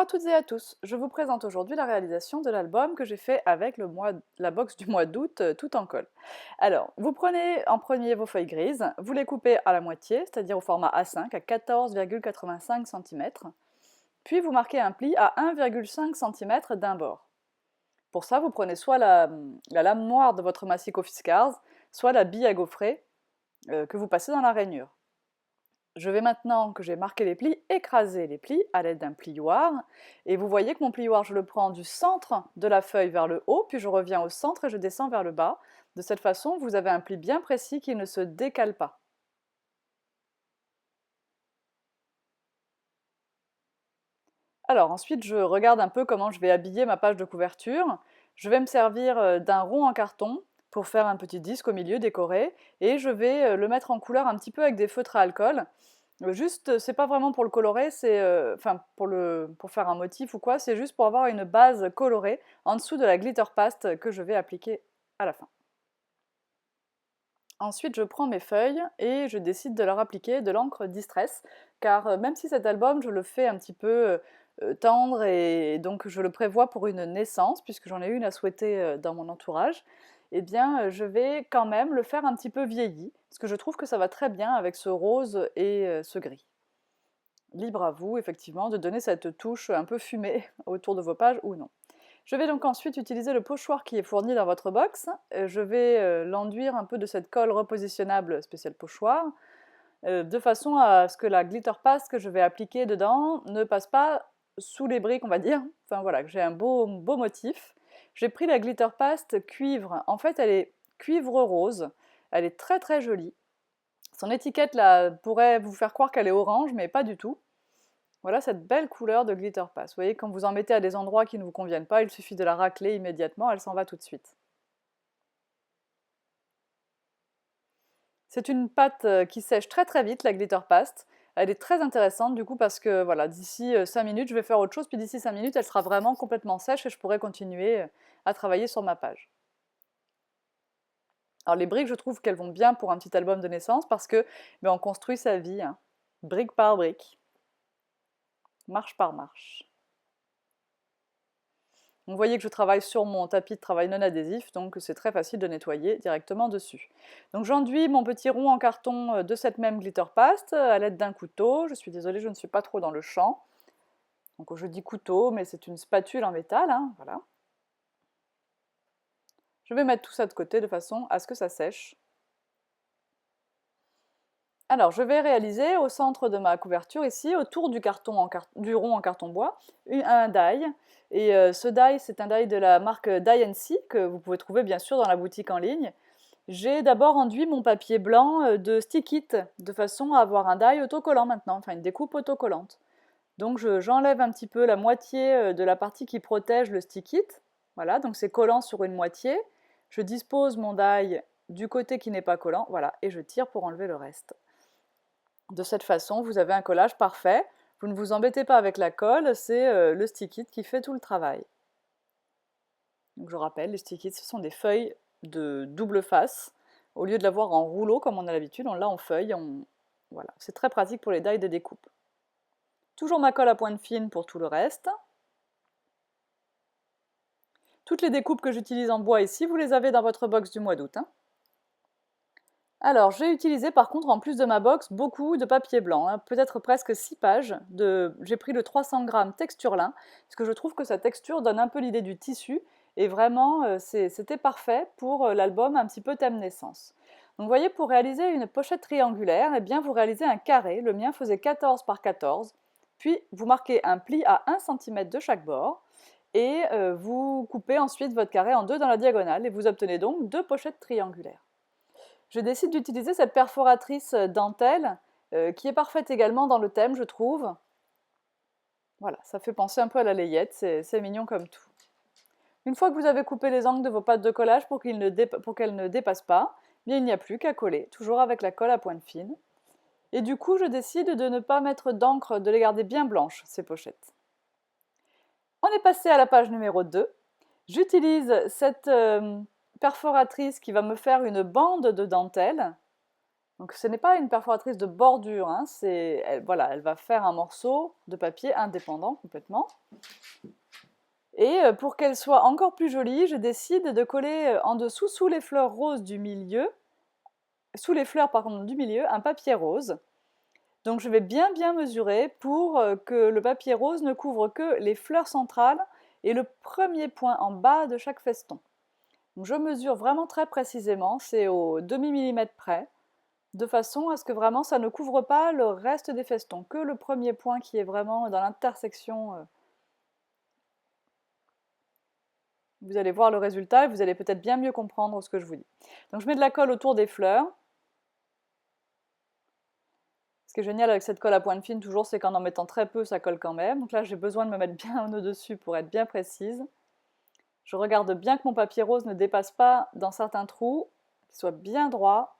à toutes et à tous, je vous présente aujourd'hui la réalisation de l'album que j'ai fait avec la box du mois d'août tout en colle. Alors, vous prenez en premier vos feuilles grises, vous les coupez à la moitié, c'est-à-dire au format A5 à 14,85 cm, puis vous marquez un pli à 1,5 cm d'un bord. Pour ça, vous prenez soit la lame moire de votre massicot Fiskars, soit la bille à gaufrer que vous passez dans la rainure. Je vais maintenant que j'ai marqué les plis, écraser les plis à l'aide d'un plioir. Et vous voyez que mon plioir, je le prends du centre de la feuille vers le haut, puis je reviens au centre et je descends vers le bas. De cette façon, vous avez un pli bien précis qui ne se décale pas. Alors ensuite, je regarde un peu comment je vais habiller ma page de couverture. Je vais me servir d'un rond en carton pour faire un petit disque au milieu décoré, et je vais le mettre en couleur un petit peu avec des feutres à alcool. Juste, c'est pas vraiment pour le colorer, c'est enfin pour faire un motif ou quoi, c'est juste pour avoir une base colorée en dessous de la glitter paste que je vais appliquer à la fin. Ensuite, je prends mes feuilles et je décide de leur appliquer de l'encre Distress, car même si cet album, je le fais un petit peu tendre et donc je le prévois pour une naissance, puisque j'en ai une à souhaiter dans mon entourage, eh bien je vais quand même le faire un petit peu vieilli, parce que je trouve que ça va très bien avec ce rose et ce gris. Libre à vous, effectivement, de donner cette touche un peu fumée autour de vos pages ou non. Je vais donc ensuite utiliser le pochoir qui est fourni dans votre box. Je vais l'enduire un peu de cette colle repositionnable spéciale pochoir, de façon à ce que la glitter paste que je vais appliquer dedans ne passe pas sous les briques, on va dire. Enfin voilà, que j'ai un beau motif. J'ai pris la glitter paste cuivre. En fait, elle est cuivre rose. Elle est très très jolie. Son étiquette là pourrait vous faire croire qu'elle est orange, mais pas du tout. Voilà cette belle couleur de glitter paste. Vous voyez, quand vous en mettez à des endroits qui ne vous conviennent pas, il suffit de la racler immédiatement, elle s'en va tout de suite. C'est une pâte qui sèche très très vite, la glitter paste. Elle est très intéressante du coup parce que voilà, d'ici 5 minutes, je vais faire autre chose, puis d'ici 5 minutes, elle sera vraiment complètement sèche et je pourrai continuer à travailler sur ma page. Alors les briques, je trouve qu'elles vont bien pour un petit album de naissance parce que on construit sa vie, hein, brique par brique, marche par marche. Vous voyez que je travaille sur mon tapis de travail non adhésif, donc c'est très facile de nettoyer directement dessus. Donc j'enduis mon petit rond en carton de cette même glitter paste à l'aide d'un couteau. Je suis désolée, je ne suis pas trop dans le champ. Donc je dis couteau, mais c'est une spatule en métal, hein, voilà. Je vais mettre tout ça de côté de façon à ce que ça sèche. Alors, je vais réaliser au centre de ma couverture, ici, autour du rond en carton bois, un die. Et ce die, c'est un die de la marque Die & que vous pouvez trouver bien sûr dans la boutique en ligne. J'ai d'abord enduit mon papier blanc de Stick It, de façon à avoir un die autocollant maintenant, enfin une découpe autocollante. Donc j'enlève un petit peu la moitié de la partie qui protège le Stick It. Voilà, donc c'est collant sur une moitié. Je dispose mon die du côté qui n'est pas collant, voilà, et je tire pour enlever le reste. De cette façon, vous avez un collage parfait. Vous ne vous embêtez pas avec la colle, c'est le Stick It qui fait tout le travail. Donc je rappelle, les Stick It, ce sont des feuilles de double face. Au lieu de l'avoir en rouleau comme on a l'habitude, on l'a en feuille. Voilà. C'est très pratique pour les die de découpe. Toujours ma colle à pointe fine pour tout le reste. Toutes les découpes que j'utilise en bois ici, vous les avez dans votre box du mois d'août, hein. Alors, j'ai utilisé par contre, en plus de ma box, beaucoup de papier blanc, hein, peut-être presque 6 pages. J'ai pris le 300 g texture lin, parce que je trouve que sa texture donne un peu l'idée du tissu, et vraiment, c'était parfait pour l'album un petit peu thème naissance. Donc vous voyez, pour réaliser une pochette triangulaire, eh bien, vous réalisez un carré, le mien faisait 14 par 14, puis vous marquez un pli à 1 cm de chaque bord, et vous coupez ensuite votre carré en deux dans la diagonale, et vous obtenez donc deux pochettes triangulaires. Je décide d'utiliser cette perforatrice dentelle qui est parfaite également dans le thème, je trouve. Voilà, ça fait penser un peu à la layette, c'est mignon comme tout. Une fois que vous avez coupé les angles de vos pâtes de collage pour qu'elles ne dépassent pas, bien, il n'y a plus qu'à coller, toujours avec la colle à pointe fine. Et du coup, je décide de ne pas mettre d'encre, de les garder bien blanches, ces pochettes. On est passé à la page numéro 2. J'utilise cette perforatrice qui va me faire une bande de dentelle. Donc ce n'est pas une perforatrice de bordure, hein, voilà, elle va faire un morceau de papier indépendant complètement. Et pour qu'elle soit encore plus jolie, je décide de coller en dessous, sous les fleurs roses du milieu, sous les fleurs par contre du milieu, un papier rose. Donc je vais bien mesurer pour que le papier rose ne couvre que les fleurs centrales et le premier point en bas de chaque feston. Donc je mesure vraiment très précisément, c'est au demi-millimètre près, de façon à ce que vraiment ça ne couvre pas le reste des festons, que le premier point qui est vraiment dans l'intersection. Vous allez voir le résultat et vous allez peut-être bien mieux comprendre ce que je vous dis. Donc je mets de la colle autour des fleurs. Ce qui est génial avec cette colle à pointe fine toujours, c'est qu'en mettant très peu, ça colle quand même. Donc là, j'ai besoin de me mettre bien au-dessus pour être bien précise. Je regarde bien que mon papier rose ne dépasse pas dans certains trous, qu'il soit bien droit.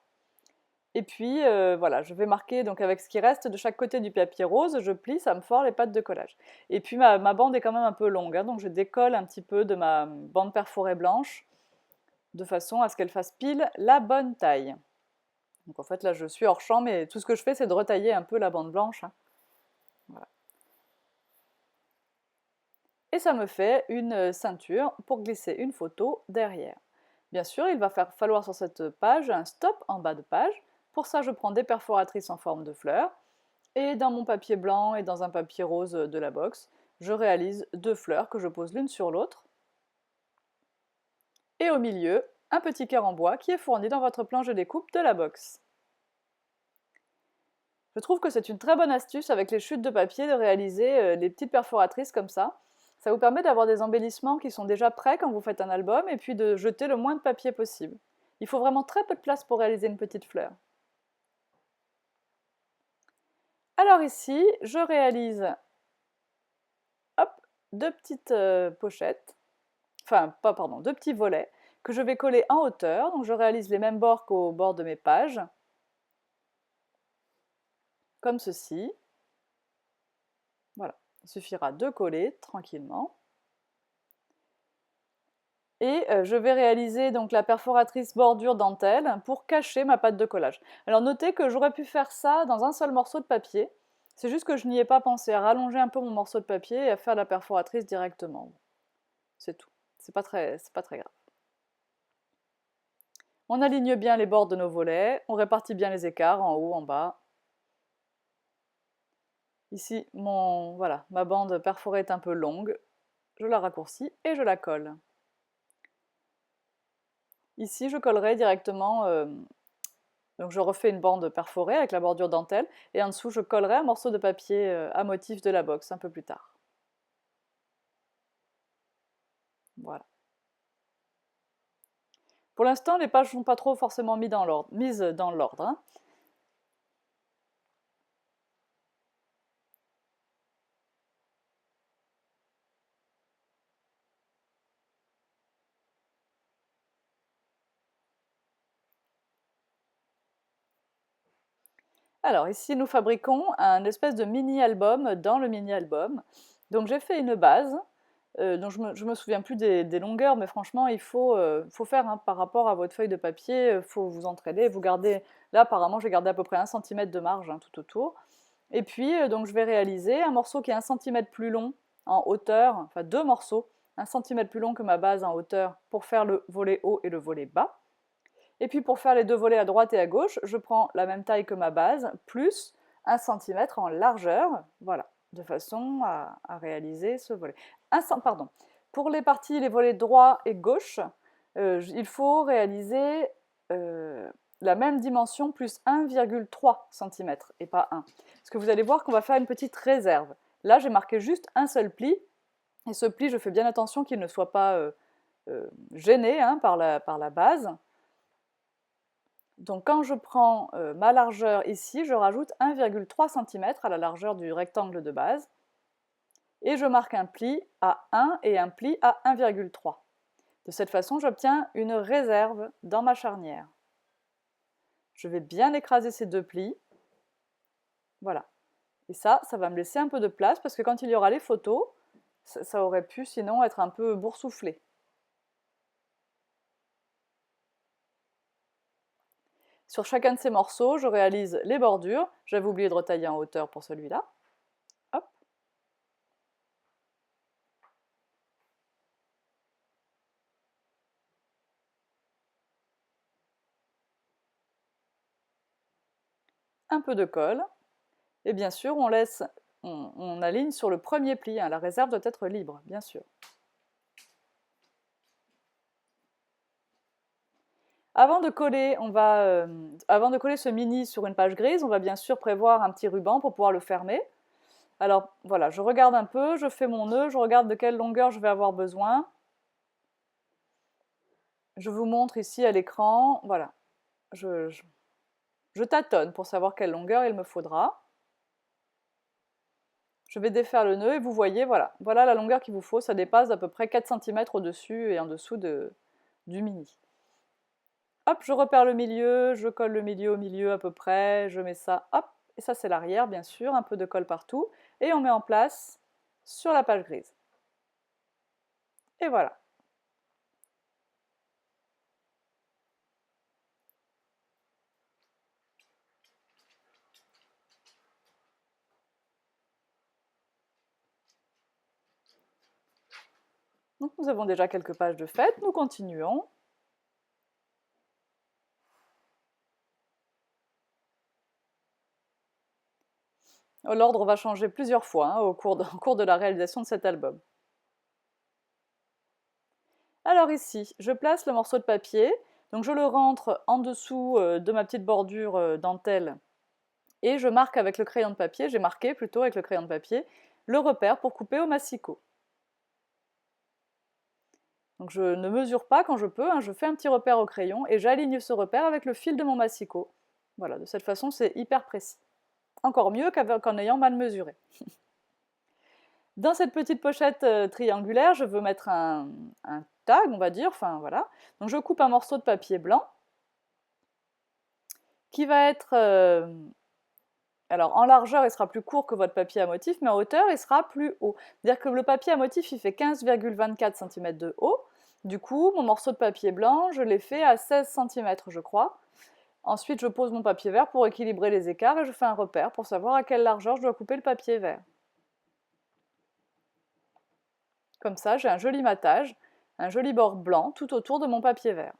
Et puis voilà, je vais marquer donc avec ce qui reste de chaque côté du papier rose, je plie, ça me ford les pattes de collage. Et puis ma bande est quand même un peu longue, hein, donc je décolle un petit peu de ma bande perforée blanche, de façon à ce qu'elle fasse pile la bonne taille. Donc en fait là je suis hors champ, mais tout ce que je fais c'est de retailler un peu la bande blanche. Hein. Voilà. Et ça me fait une ceinture pour glisser une photo derrière. Bien sûr, il va falloir sur cette page un stop en bas de page. Pour ça, je prends des perforatrices en forme de fleurs. Et dans mon papier blanc et dans un papier rose de la box, je réalise 2 fleurs que je pose l'une sur l'autre. Et au milieu, un petit cœur en bois qui est fourni dans votre planche de découpe de la box. Je trouve que c'est une très bonne astuce avec les chutes de papier de réaliser les petites perforatrices comme ça. Ça vous permet d'avoir des embellissements qui sont déjà prêts quand vous faites un album et puis de jeter le moins de papier possible. Il faut vraiment très peu de place pour réaliser une petite fleur. Alors ici, je réalise hop, 2 petites pochettes, enfin, pas pardon, 2 petits volets que je vais coller en hauteur. Donc je réalise les mêmes bords qu'au bord de mes pages, comme ceci. Voilà, il suffira de coller tranquillement. Et je vais réaliser donc la perforatrice bordure dentelle pour cacher ma pâte de collage. Alors notez que j'aurais pu faire ça dans un seul morceau de papier, c'est juste que je n'y ai pas pensé, à rallonger un peu mon morceau de papier et à faire la perforatrice directement. C'est tout, c'est pas très grave. On aligne bien les bords de nos volets, on répartit bien les écarts en haut, en bas. Ici, voilà, ma bande perforée est un peu longue, je la raccourcis et je la colle. Ici, je collerai directement, donc je refais une bande perforée avec la bordure dentelle, et en dessous, je collerai un morceau de papier à motif de la box un peu plus tard. Voilà. Pour l'instant, les pages ne sont pas trop forcément mises dans l'ordre. Hein. Alors ici, nous fabriquons un espèce de mini-album dans le mini-album. Donc j'ai fait une base, dont je me souviens plus des longueurs, mais franchement, il faut faire hein, par rapport à votre feuille de papier, il faut vous entraider, vous gardez, là apparemment j'ai gardé à peu près 1 cm de marge hein, tout autour. Et puis donc je vais réaliser un morceau qui est 1 cm plus long en hauteur, enfin 2 morceaux, 1 cm plus long que ma base en hauteur pour faire le volet haut et le volet bas. Et puis pour faire les 2 volets à droite et à gauche, je prends la même taille que ma base, plus 1 cm en largeur, voilà, de façon à réaliser ce volet. Pardon, pour les volets droit et gauche, il faut réaliser la même dimension plus 1,3 cm et pas 1. Parce que vous allez voir qu'on va faire une petite réserve. Là, j'ai marqué juste un seul pli, et ce pli, je fais bien attention qu'il ne soit pas gêné hein, par la base. Donc quand je prends ma largeur ici, je rajoute 1,3 cm à la largeur du rectangle de base, et je marque un pli à 1 et un pli à 1,3. De cette façon, j'obtiens une réserve dans ma charnière. Je vais bien écraser ces 2 plis. Voilà. Et ça va me laisser un peu de place, parce que quand il y aura les photos, ça aurait pu sinon être un peu boursouflé. Sur chacun de ces morceaux, je réalise les bordures. J'avais oublié de retailler en hauteur pour celui-là. Hop. Un peu de colle. Et bien sûr, on aligne sur le premier pli. Hein. La réserve doit être libre, bien sûr. Avant de coller ce mini sur une page grise, on va bien sûr prévoir un petit ruban pour pouvoir le fermer. Alors voilà, je regarde un peu, je fais mon nœud, je regarde de quelle longueur je vais avoir besoin. Je vous montre ici à l'écran, voilà. Je tâtonne pour savoir quelle longueur il me faudra. Je vais défaire le nœud et vous voyez, voilà. Voilà la longueur qu'il vous faut, ça dépasse d'à peu près 4 cm au-dessus et en dessous du mini. Hop, je repère le milieu, je colle le milieu au milieu à peu près, je mets ça, hop, et ça c'est l'arrière bien sûr, un peu de colle partout, et on met en place sur la page grise. Et voilà. Donc nous avons déjà quelques pages de faites, nous continuons. L'ordre va changer plusieurs fois hein, au cours de la réalisation de cet album. Alors ici, je place le morceau de papier, donc je le rentre en dessous de ma petite bordure dentelle et je marque avec le crayon de papier, j'ai marqué plutôt avec le crayon de papier, le repère pour couper au massicot. Donc je ne mesure pas quand je peux, hein, je fais un petit repère au crayon et j'aligne ce repère avec le fil de mon massicot. Voilà, de cette façon c'est hyper précis. Encore mieux qu'en ayant mal mesuré. Dans cette petite pochette triangulaire, je veux mettre un tag, on va dire, enfin voilà. Donc je coupe un morceau de papier blanc qui va être... alors en largeur, il sera plus court que votre papier à motif, mais en hauteur, il sera plus haut. C'est-à-dire que le papier à motif, il fait 15,24 cm de haut. Du coup, mon morceau de papier blanc, je l'ai fait à 16 cm, je crois. Ensuite, je pose mon papier vert pour équilibrer les écarts et je fais un repère pour savoir à quelle largeur je dois couper le papier vert. Comme ça, j'ai un joli matage, un joli bord blanc tout autour de mon papier vert.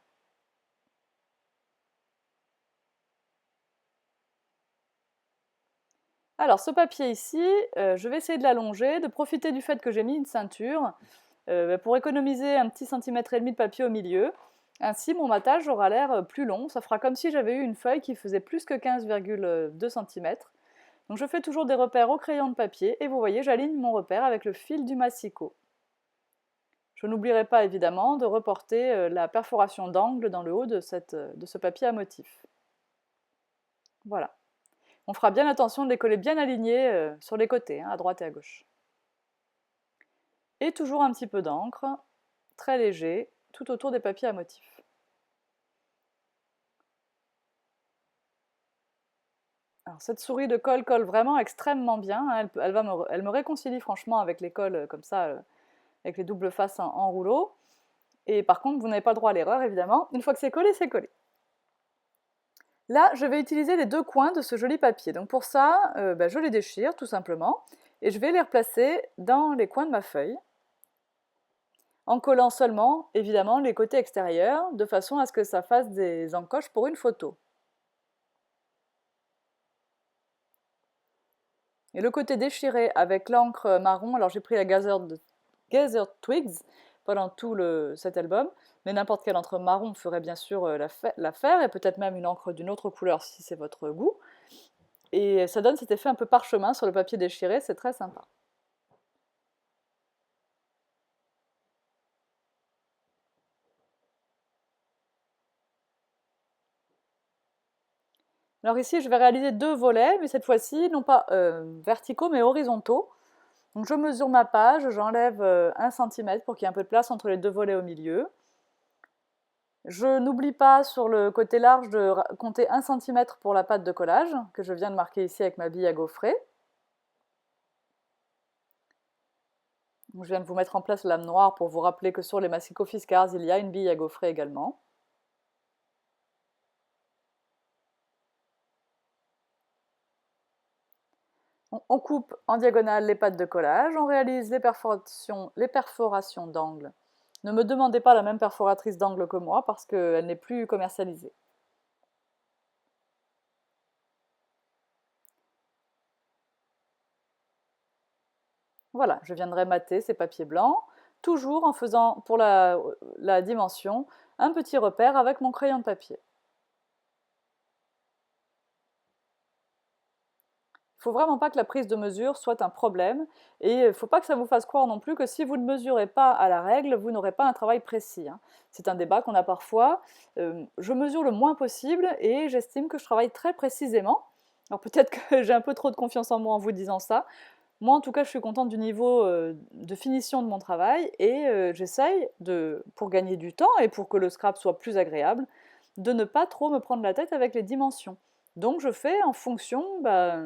Alors ce papier ici, je vais essayer de l'allonger, de profiter du fait que j'ai mis une ceinture pour économiser un petit centimètre et demi de papier au milieu. Ainsi, mon matage aura l'air plus long. Ça fera comme si j'avais eu une feuille qui faisait plus que 15,2 cm. Donc je fais toujours des repères au crayon de papier et vous voyez, j'aligne mon repère avec le fil du massicot. Je n'oublierai pas évidemment de reporter la perforation d'angle dans le haut de ce papier à motif. Voilà. On fera bien attention de les coller bien alignés sur les côtés, hein, à droite et à gauche. Et toujours un petit peu d'encre, très léger, tout autour des papiers à motif. Alors cette souris de colle colle vraiment extrêmement bien, hein, elle me réconcilie franchement avec les colles comme ça, avec les doubles faces en rouleau. Et par contre, vous n'avez pas le droit à l'erreur évidemment, une fois que c'est collé, c'est collé. Là, je vais utiliser les deux coins de ce joli papier. Donc pour ça, je les déchire tout simplement et je vais les replacer dans les coins de ma feuille en collant seulement, évidemment, les côtés extérieurs de façon à ce que ça fasse des encoches pour une photo. Et le côté déchiré avec l'encre marron, alors j'ai pris la Gathered Twigs pendant tout cet album, mais n'importe quelle encre marron ferait bien sûr l'affaire, et peut-être même une encre d'une autre couleur si c'est votre goût. Et ça donne cet effet un peu parchemin sur le papier déchiré, c'est très sympa. Alors ici, je vais réaliser deux volets, mais cette fois-ci, non pas verticaux, mais horizontaux. Donc je mesure ma page, j'enlève 1 cm pour qu'il y ait un peu de place entre les deux volets au milieu. Je n'oublie pas sur le côté large de compter 1 cm pour la pâte de collage, que je viens de marquer ici avec ma bille à gaufrer. Donc, je viens de vous mettre en place la lame noire pour vous rappeler que sur les massicots Fiskars, il y a une bille à gaufrer également. On coupe en diagonale les pattes de collage, on réalise les perforations d'angle. Ne me demandez pas la même perforatrice d'angle que moi parce qu'elle n'est plus commercialisée. Voilà, je viendrai mater ces papiers blancs, toujours en faisant pour la dimension un petit repère avec mon crayon de papier. Il ne faut vraiment pas que la prise de mesure soit un problème et il ne faut pas que ça vous fasse croire non plus que si vous ne mesurez pas à la règle, vous n'aurez pas un travail précis, hein. C'est un débat qu'on a parfois. Je mesure le moins possible et j'estime que je travaille très précisément. Alors peut-être que j'ai un peu trop de confiance en moi en vous disant ça. Moi en tout cas je suis contente du niveau de finition de mon travail et j'essaye, pour gagner du temps et pour que le scrap soit plus agréable, de ne pas trop me prendre la tête avec les dimensions. Donc je fais en fonction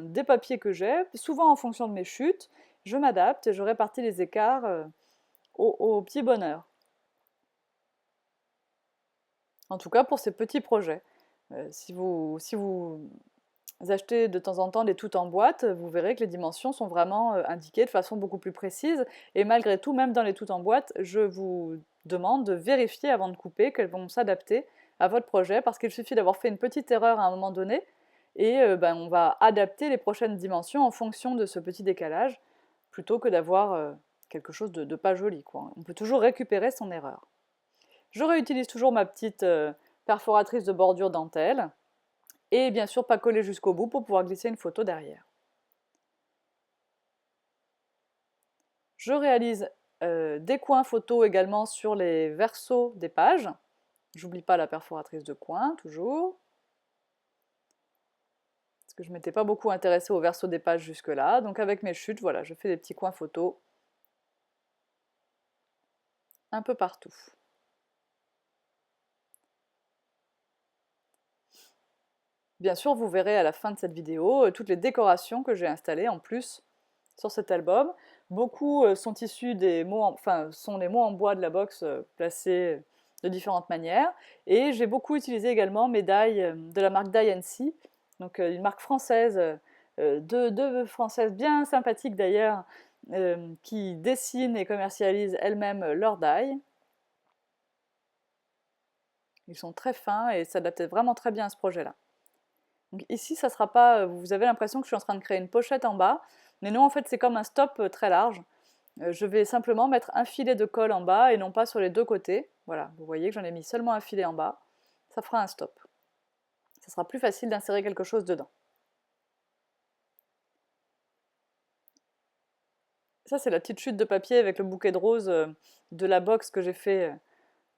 des papiers que j'ai, souvent en fonction de mes chutes, je m'adapte et je répartis les écarts au petit bonheur. En tout cas pour ces petits projets. Si vous achetez de temps en temps des tout en boîte, vous verrez que les dimensions sont vraiment indiquées de façon beaucoup plus précise. Et malgré tout, même dans les tout en boîte, je vous demande de vérifier avant de couper qu'elles vont s'adapter à votre projet parce qu'il suffit d'avoir fait une petite erreur à un moment donné et on va adapter les prochaines dimensions en fonction de ce petit décalage plutôt que d'avoir quelque chose de pas joli, quoi. On peut toujours récupérer son erreur. Je réutilise toujours ma petite perforatrice de bordure dentelle et bien sûr pas coller jusqu'au bout pour pouvoir glisser une photo derrière. Je réalise des coins photos également sur les versos des pages. J'oublie pas la perforatrice de coin, toujours. Parce que je ne m'étais pas beaucoup intéressée au verso des pages jusque-là. Donc avec mes chutes, voilà, je fais des petits coins photos un peu partout. Bien sûr, vous verrez à la fin de cette vidéo toutes les décorations que j'ai installées en plus sur cet album. Beaucoup sont issus des mots, sont les mots en bois de la box placés de différentes manières. Et j'ai beaucoup utilisé également mes die de la marque Die NC, donc une marque française, deux françaises bien sympathiques d'ailleurs, qui dessinent et commercialisent elles-mêmes leurs die. Ils sont très fins et s'adaptent vraiment très bien à ce projet-là. Donc ici, ça sera pas, vous avez l'impression que je suis en train de créer une pochette en bas, mais non, en fait, c'est comme un stop très large. Je vais simplement mettre un filet de colle en bas et non pas sur les deux côtés. Voilà, vous voyez que j'en ai mis seulement un filet en bas. Ça fera un stop. Ça sera plus facile d'insérer quelque chose dedans. Ça, c'est la petite chute de papier avec le bouquet de roses de la box que j'ai fait,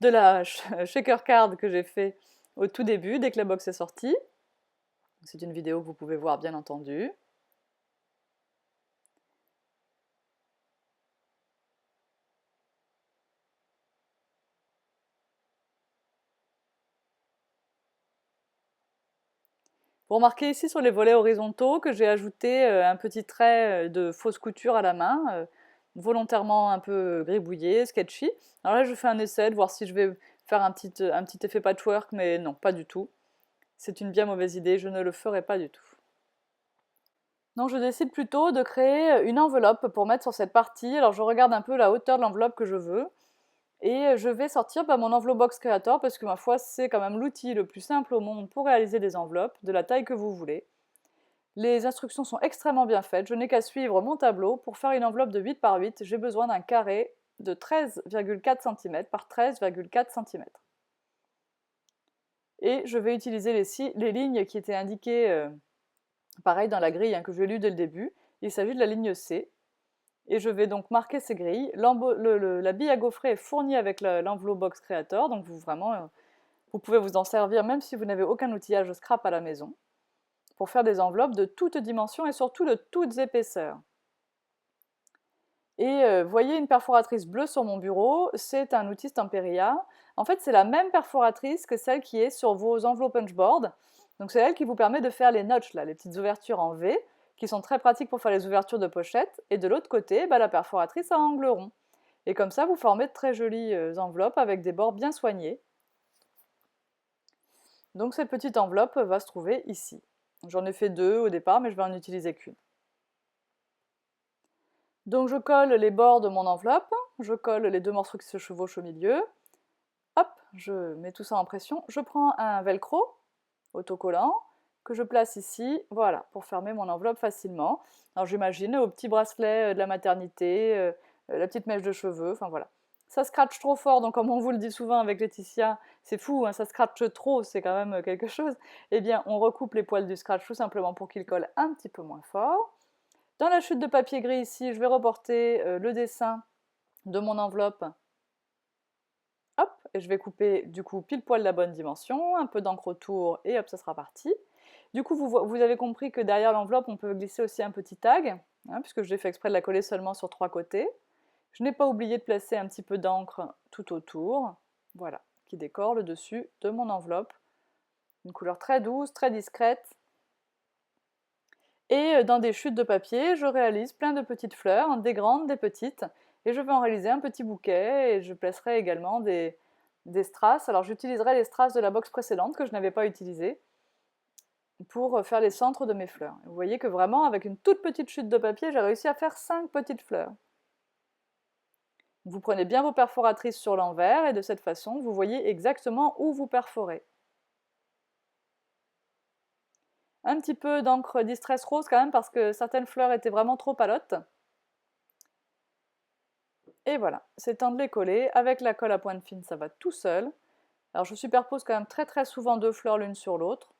de la shaker card que j'ai fait au tout début, dès que la box est sortie. C'est une vidéo que vous pouvez voir, bien entendu. Vous remarquez ici sur les volets horizontaux que j'ai ajouté un petit trait de fausse couture à la main, volontairement un peu gribouillé, sketchy. Alors là, je fais un essai de voir si je vais faire un petit effet patchwork, mais non, pas du tout. C'est une bien mauvaise idée, je ne le ferai pas du tout. Donc je décide plutôt de créer une enveloppe pour mettre sur cette partie. Alors je regarde un peu la hauteur de l'enveloppe que je veux. Et je vais sortir mon enveloppe box creator parce que ma foi c'est quand même l'outil le plus simple au monde pour réaliser des enveloppes de la taille que vous voulez. Les instructions sont extrêmement bien faites, je n'ai qu'à suivre mon tableau. Pour faire une enveloppe de 8 par 8, j'ai besoin d'un carré de 13,4 cm par 13,4 cm. Et je vais utiliser les lignes qui étaient indiquées pareil dans la grille que j'ai lue dès le début. Il s'agit de la ligne C. Et je vais donc marquer ces grilles. La bille à gaufrer est fournie avec l'enveloppe box creator, donc vous pouvez vous en servir même si vous n'avez aucun outillage scrap à la maison, pour faire des enveloppes de toutes dimensions et surtout de toutes épaisseurs. Et voyez une perforatrice bleue sur mon bureau, c'est un outil Stamperia. En fait, c'est la même perforatrice que celle qui est sur vos enveloppes punchboard. Donc c'est elle qui vous permet de faire les notches, là, les petites ouvertures en V, qui sont très pratiques pour faire les ouvertures de pochettes. Et de l'autre côté, la perforatrice à angle rond. Et comme ça, vous formez de très jolies enveloppes avec des bords bien soignés. Donc cette petite enveloppe va se trouver ici. J'en ai fait deux au départ, mais je vais en utiliser qu'une. Donc je colle les bords de mon enveloppe, je colle les deux morceaux qui se chevauchent au milieu, hop, je mets tout ça en pression, je prends un velcro autocollant que je place ici, voilà, pour fermer mon enveloppe facilement. Alors j'imagine au petit bracelet de la maternité, la petite mèche de cheveux, enfin voilà. Ça scratche trop fort, donc comme on vous le dit souvent avec Laetitia, c'est fou, hein, ça scratche trop, c'est quand même quelque chose. Eh bien, on recoupe les poils du scratch tout simplement pour qu'il colle un petit peu moins fort. Dans la chute de papier gris ici, je vais reporter le dessin de mon enveloppe. Hop, et je vais couper du coup pile poil la bonne dimension, un peu d'encre autour et hop, ça sera parti. Du coup, vous avez compris que derrière l'enveloppe, on peut glisser aussi un petit tag, hein, puisque j'ai fait exprès de la coller seulement sur 3 côtés. Je n'ai pas oublié de placer un petit peu d'encre tout autour, voilà, qui décore le dessus de mon enveloppe. Une couleur très douce, très discrète. Et dans des chutes de papier, je réalise plein de petites fleurs, des grandes, des petites, et je vais en réaliser un petit bouquet, et je placerai également des strass. Alors j'utiliserai les strass de la box précédente que je n'avais pas utilisées pour faire les centres de mes fleurs. Vous voyez que vraiment, avec une toute petite chute de papier, j'ai réussi à faire 5 petites fleurs. Vous prenez bien vos perforatrices sur l'envers, et de cette façon, vous voyez exactement où vous perforez. Un petit peu d'encre Distress Rose quand même, parce que certaines fleurs étaient vraiment trop palottes. Et voilà, c'est temps de les coller. Avec la colle à pointe fine, ça va tout seul. Alors je superpose quand même très souvent 2 fleurs l'une sur l'autre.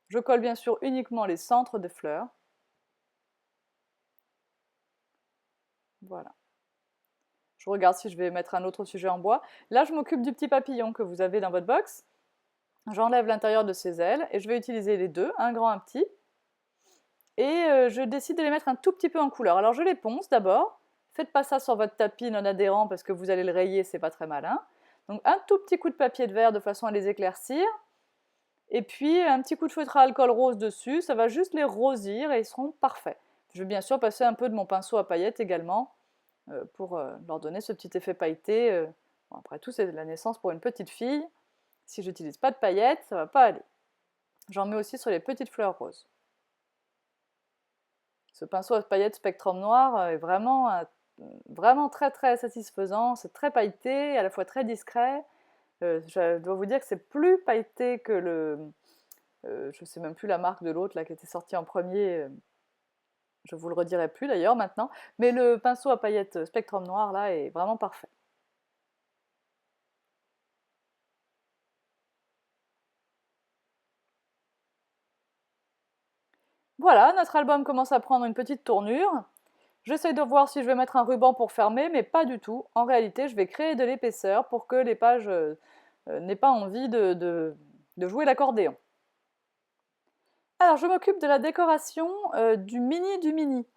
Je colle bien sûr uniquement les centres des fleurs. Voilà. Je regarde si je vais mettre un autre sujet en bois. Là, je m'occupe du petit papillon que vous avez dans votre box. J'enlève l'intérieur de ses ailes et je vais utiliser les deux, un grand, un petit. Et je décide de les mettre un tout petit peu en couleur. Alors je les ponce d'abord. Faites pas ça sur votre tapis non adhérent parce que vous allez le rayer, c'est pas très malin. Donc un tout petit coup de papier de verre de façon à les éclaircir. Et puis un petit coup de feutre à alcool rose dessus, ça va juste les rosir et ils seront parfaits. Je vais bien sûr passer un peu de mon pinceau à paillettes également pour leur donner ce petit effet pailleté. Bon, après tout, c'est de la naissance pour une petite fille. Si j'utilise pas de paillettes, ça va pas aller. J'en mets aussi sur les petites fleurs roses. Ce pinceau à paillettes Spectrum Noir est vraiment très satisfaisant. C'est très pailleté, à la fois très discret. Je dois vous dire que c'est plus pailleté que je ne sais même plus la marque de l'autre là qui était sorti en premier. Je vous le redirai plus d'ailleurs maintenant. Mais le pinceau à paillettes Spectrum Noir là est vraiment parfait. Voilà, notre album commence à prendre une petite tournure. J'essaye de voir si je vais mettre un ruban pour fermer, mais pas du tout. En réalité, je vais créer de l'épaisseur pour que les pages n'aient pas envie de jouer l'accordéon. Alors, je m'occupe de la décoration du mini.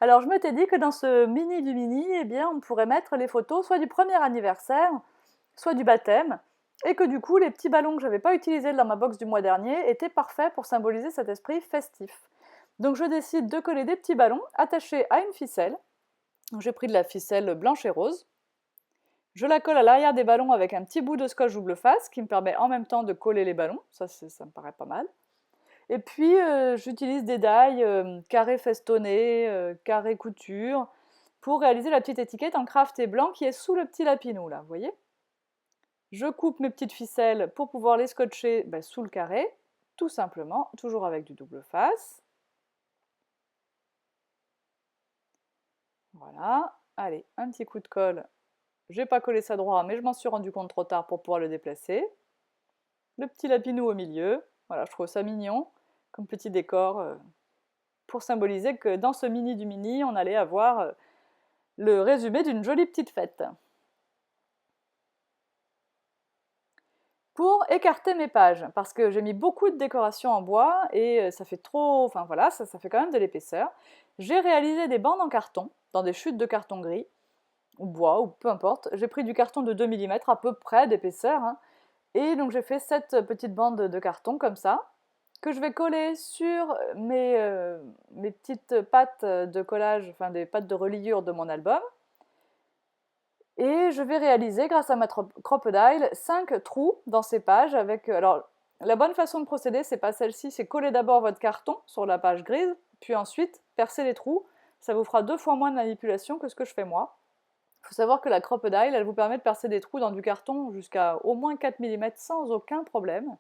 Alors, je m'étais dit que dans ce mini du mini, eh bien, on pourrait mettre les photos soit du premier anniversaire, soit du baptême, et que du coup, les petits ballons que je n'avais pas utilisés dans ma box du mois dernier étaient parfaits pour symboliser cet esprit festif. Donc, je décide de coller des petits ballons attachés à une ficelle. J'ai pris de la ficelle blanche et rose. Je la colle à l'arrière des ballons avec un petit bout de scotch double face qui me permet en même temps de coller les ballons. Ça me paraît pas mal. Et puis, j'utilise des die carré festonné, carré couture, pour réaliser la petite étiquette en crafté blanc qui est sous le petit lapinou, là, vous voyez? Je coupe mes petites ficelles pour pouvoir les scotcher sous le carré, tout simplement, toujours avec du double face. Voilà, allez, un petit coup de colle. J'ai pas collé ça droit, mais je m'en suis rendu compte trop tard pour pouvoir le déplacer. Le petit lapinou au milieu, voilà, je trouve ça mignon, comme petit décor, pour symboliser que dans ce mini du mini, on allait avoir le résumé d'une jolie petite fête. Pour écarter mes pages, parce que j'ai mis beaucoup de décoration en bois et ça fait trop, enfin voilà, ça fait quand même de l'épaisseur. J'ai réalisé des bandes en carton, dans des chutes de carton gris, ou bois, ou peu importe. J'ai pris du carton de 2 mm à peu près d'épaisseur, hein, et donc j'ai fait cette petite bande de carton comme ça, que je vais coller sur mes petites pattes de collage, enfin des pattes de reliure de mon album. Et je vais réaliser, grâce à ma Crop-A-Dile, 5 trous dans ces pages avec... Alors, la bonne façon de procéder, c'est pas celle-ci, c'est coller d'abord votre carton sur la page grise, puis ensuite percer les trous. Ça vous fera 2 fois moins de manipulation que ce que je fais moi. Il faut savoir que la Crop-A-Dile, elle vous permet de percer des trous dans du carton jusqu'à au moins 4 mm sans aucun problème.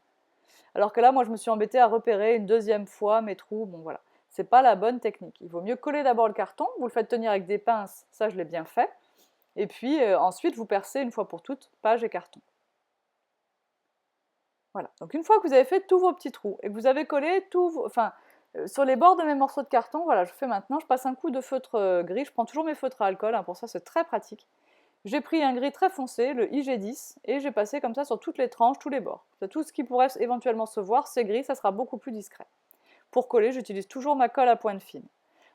Alors que là, moi, je me suis embêtée à repérer une deuxième fois mes trous. Bon, voilà. C'est pas la bonne technique. Il vaut mieux coller d'abord le carton. Vous le faites tenir avec des pinces. Ça, je l'ai bien fait. Et puis, ensuite, vous percez une fois pour toutes, page et carton. Voilà. Donc, une fois que vous avez fait tous vos petits trous et que vous avez collé sur les bords de mes morceaux de carton, voilà, je fais maintenant, je passe un coup de feutre gris. Je prends toujours mes feutres à alcool, hein, pour ça, c'est très pratique. J'ai pris un gris très foncé, le IG10, et j'ai passé comme ça sur toutes les tranches, tous les bords. Tout ce qui pourrait éventuellement se voir, c'est gris, ça sera beaucoup plus discret. Pour coller, j'utilise toujours ma colle à pointe fine.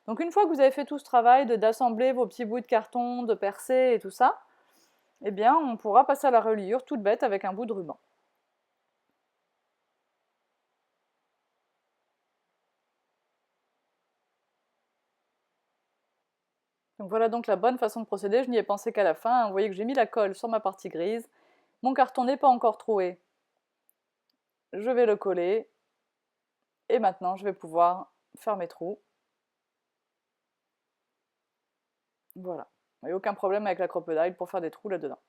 Donc une fois que vous avez fait tout ce travail d'assembler vos petits bouts de carton, de percer et tout ça, eh bien on pourra passer à la reliure toute bête avec un bout de ruban. Donc voilà donc la bonne façon de procéder, je n'y ai pensé qu'à la fin. Vous voyez que j'ai mis la colle sur ma partie grise. Mon carton n'est pas encore troué. Je vais le coller. Et maintenant, je vais pouvoir faire mes trous. Voilà. Il n'y a aucun problème avec la Crop-A-Dile pour faire des trous là-dedans.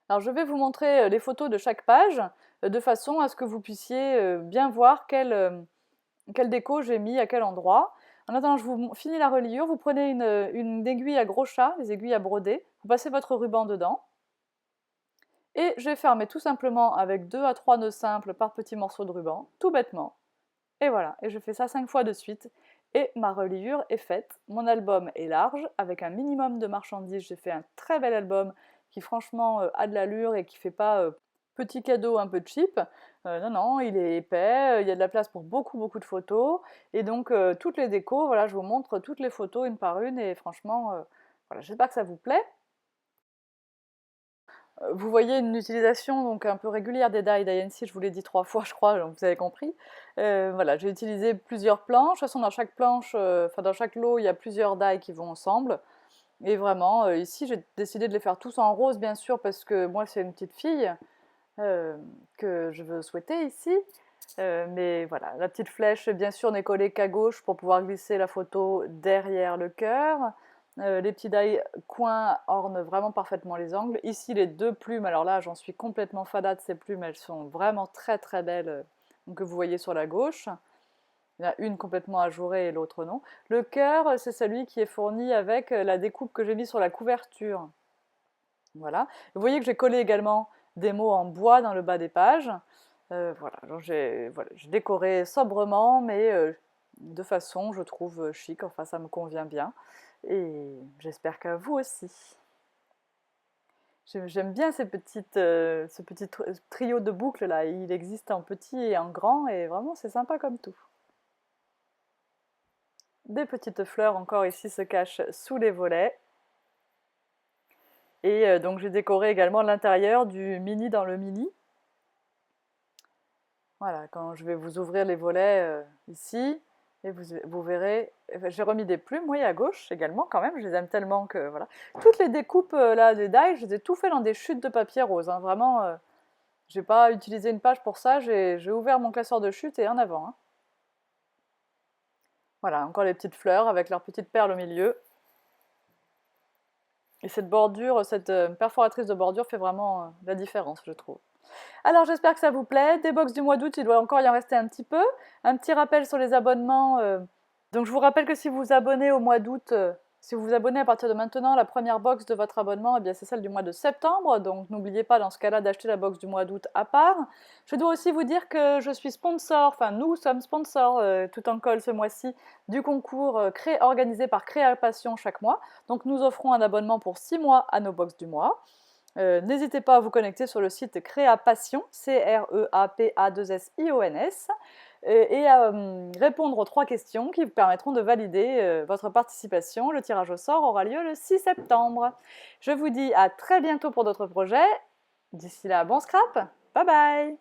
Alors je vais vous montrer les photos de chaque page, de façon à ce que vous puissiez bien voir quelle déco j'ai mis à quel endroit. En attendant, je vous finis la reliure, vous prenez une aiguille à gros chat, les aiguilles à broder, vous passez votre ruban dedans, et je vais fermer tout simplement avec 2 à 3 nœuds simples par petits morceaux de ruban, tout bêtement. Et voilà, et je fais ça 5 fois de suite, et ma reliure est faite. Mon album est large, avec un minimum de marchandises, j'ai fait un très bel album qui franchement a de l'allure et qui fait pas petit cadeau un peu cheap. Non, non, il est épais, il y a de la place pour beaucoup, beaucoup de photos, et donc toutes les décos, voilà, je vous montre toutes les photos une par une, et franchement, voilà, j'espère que ça vous plaît. Vous voyez une utilisation donc un peu régulière des die d'INC, je vous l'ai dit 3 fois je crois, donc vous avez compris. Voilà, j'ai utilisé plusieurs planches, de toute façon dans chaque planche, dans chaque lot, il y a plusieurs die qui vont ensemble. Et vraiment, ici j'ai décidé de les faire tous en rose bien sûr, parce que moi c'est une petite fille que je veux souhaiter ici. Mais voilà, la petite flèche bien sûr n'est collée qu'à gauche pour pouvoir glisser la photo derrière le cœur. Les petits die coins ornent vraiment parfaitement les angles. Ici, les 2 plumes, alors là, j'en suis complètement fada de ces plumes, elles sont vraiment très très belles, que vous voyez sur la gauche. Il y en a une complètement ajourée et l'autre non. Le cœur, c'est celui qui est fourni avec la découpe que j'ai mis sur la couverture. Voilà. Vous voyez que j'ai collé également des mots en bois dans le bas des pages. Voilà, j'ai décoré sobrement, mais de façon, je trouve, chic, enfin ça me convient bien. Et j'espère qu'à vous aussi. J'aime bien ce petit trio de boucles là, il existe en petit et en grand, et vraiment c'est sympa comme tout. Des petites fleurs encore ici se cachent sous les volets. Et donc j'ai décoré également l'intérieur du mini dans le mini. Voilà, quand je vais vous ouvrir les volets ici, et vous verrez, j'ai remis des plumes, oui, à gauche également quand même, je les aime tellement que voilà. Toutes les découpes là des die, je les ai tout fait dans des chutes de papier rose, hein, vraiment, j'ai pas utilisé une page pour ça, j'ai ouvert mon classeur de chute et en avant. Hein. Voilà, encore les petites fleurs avec leurs petites perles au milieu. Et cette bordure, cette perforatrice de bordure fait vraiment la différence, je trouve. Alors j'espère que ça vous plaît. Des box du mois d'août, il doit encore y en rester un petit peu. Un petit rappel sur les abonnements. Donc je vous rappelle que si vous vous abonnez au mois d'août, si vous vous abonnez à partir de maintenant, la première box de votre abonnement, eh bien c'est celle du mois de septembre. Donc n'oubliez pas dans ce cas-là d'acheter la box du mois d'août à part. Je dois aussi vous dire que je suis sponsor, enfin nous sommes sponsors, tout en colle ce mois-ci, du concours organisé par Créa Passion chaque mois. Donc nous offrons un abonnement pour 6 mois à nos box du mois. N'hésitez pas à vous connecter sur le site Créa Passion, CREAPA2SIONS, et à répondre aux 3 questions qui vous permettront de valider votre participation. Le tirage au sort aura lieu le 6 septembre. Je vous dis à très bientôt pour d'autres projets. D'ici là, bon scrap, bye bye!